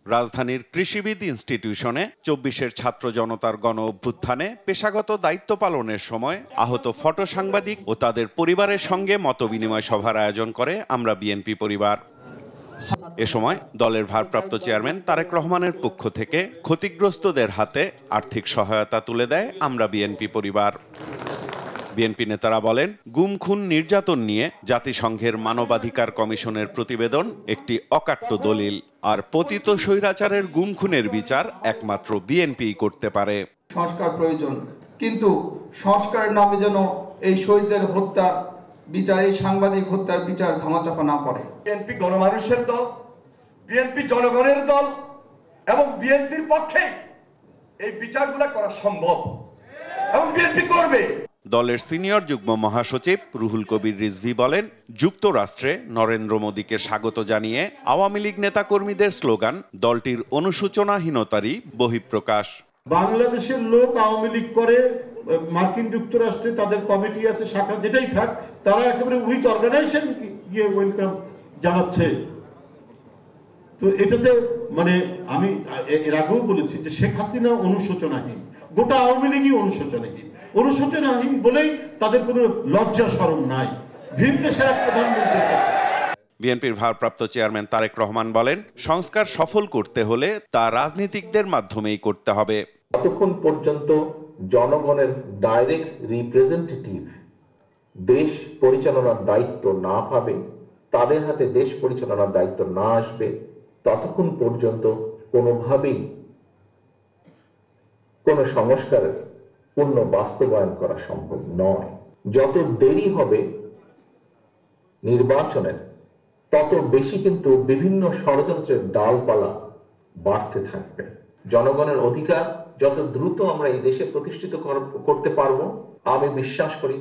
রাজধানীর কৃষিবিদ ইনস্টিটিউশনে ২৪-এর ছাত্র জনতার গণ অভ্যুত্থানে পেশাগত দায়িত্ব পালনের সময় আহত ফটো সাংবাদিক ও তাদের পরিবারের সঙ্গে মতবিনিময় সভার আয়োজন করে আমরা বিএনপি পরিবার। এ সময় দলের ভারপ্রাপ্ত চেয়ারম্যান তারেক রহমানের পক্ষ থেকে ক্ষতিগ্রস্তদের হাতে আর্থিক সহায়তা তুলে দেয় আমরা বিএনপি পরিবার। বিএনপি নেতারা বলেন, গুম খুন নির্যাতন নিয়ে জাতিসংঘের মানবাধিকার কমিশনের প্রতিবেদন একটি অকাট্য দলিল, আর পতিত স্বৈরাচারের গুম খুনের বিচার একমাত্র বিএনপিই করতে পারে। সংস্কার প্রয়োজন, কিন্তু সংস্কারের নামে যেন এই শহীদদের হত্যার বিচার, এই সাংবাদিক হত্যার বিচার ধামাচাপা না পড়ে। বিএনপি গণমানুষের দল, বিএনপি জনগণের দল, এবং বিএনপির পক্ষে এই বিচারগুলো করা সম্ভব এবং বিএনপি করবে। দলের সিনিয়র যুগ্ম মহাসচিব রুহুল কবির রিজভী বলেন, যুক্তরাষ্ট্রে নরেন্দ্র মোদীকে স্বাগত জানিয়ে আওয়ামী লীগ নেতাকর্মীদের স্লোগান দলটির অনুশোচনাহীনতারই বহিঃপ্রকাশ। বাংলাদেশের লোক আওয়ামী লীগ করে, মার্কিন যুক্তরাষ্ট্রে তাদের কমিটি আছে, শাখা যেটাই থাক, তারা একেবারে উইথ অর্গানাইজেশন গিয়ে ওয়েলকাম জানাচ্ছে। তো এটাতে মানে আমি এর আগেও বলেছি যে শেখ হাসিনা অনুশোচনাহীন, গোটা আওয়ামী লীগই অনুশোচনাহীন। অনুশোচনাহীন বলেই তাদের কোনো লজ্জা শরম নাই ভিন দেশের এক প্রধানমন্ত্রীর কাছে। বিএনপির ভারপ্রাপ্ত চেয়ারম্যান তারেক রহমান বলেন, সংস্কার সফল করতে হলে তা রাজনীতিকদের মাধ্যমেই করতে হবে। যতক্ষণ পর্যন্ত জনগণের ডাইরেক্ট রিপ্রেজেন্টেটিভ দেশ পরিচালনার দায়িত্ব না পাবে, তাদের হাতে দেশ পরিচালনার দায়িত্ব না আসবে, ততক্ষণ পর্যন্ত কোনোভাবেই কোনো সংস্কারের পূর্ণ বাস্তবায়ন করা সম্ভব নয়। যত দেরি হবে নির্বাচনের, তত বেশি কিন্তু বিভিন্ন ষড়যন্ত্রের ডালপালা বাড়তে থাকবে। জনগণের অধিকার যত দ্রুত আমরা এই দেশে প্রতিষ্ঠিত করতে পারবো, আমি বিশ্বাস করি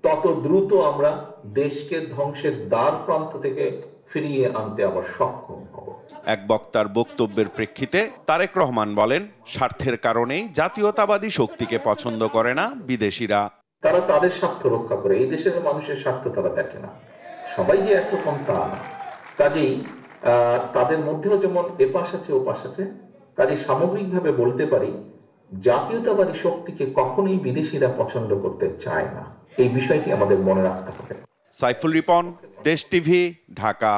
তত দ্রুত আমরা দেশকে ধ্বংসের দ্বার প্রান্ত থেকে ফিরিয়ে আনতে আবার সক্ষম হব। এক বক্তার বক্তব্যের প্রেক্ষিতে তারেক রহমান বলেন, স্বার্থের কারণেই জাতীয়তাবাদী শক্তিকে পছন্দ করে না বিদেশিরা। তারা তাদের স্বার্থ রক্ষা করে, এই দেশের মানুষের স্বার্থ তারা দেখে না। সবাই যে একরকম তা না, কাজেই তাদের মধ্যেও যেমন এপাশ আছে ওপাশ আছে। কাজেই সামগ্রিকভাবে বলতে পারি, জাতীয়তাবাদী শক্তিকে কখনোই বিদেশিরা পছন্দ করতে চায় না। এই বিষয়টি আমাদের মনে রাখতে হবে। সাইফুল রিপন, দেশ টিভি, ঢাকা।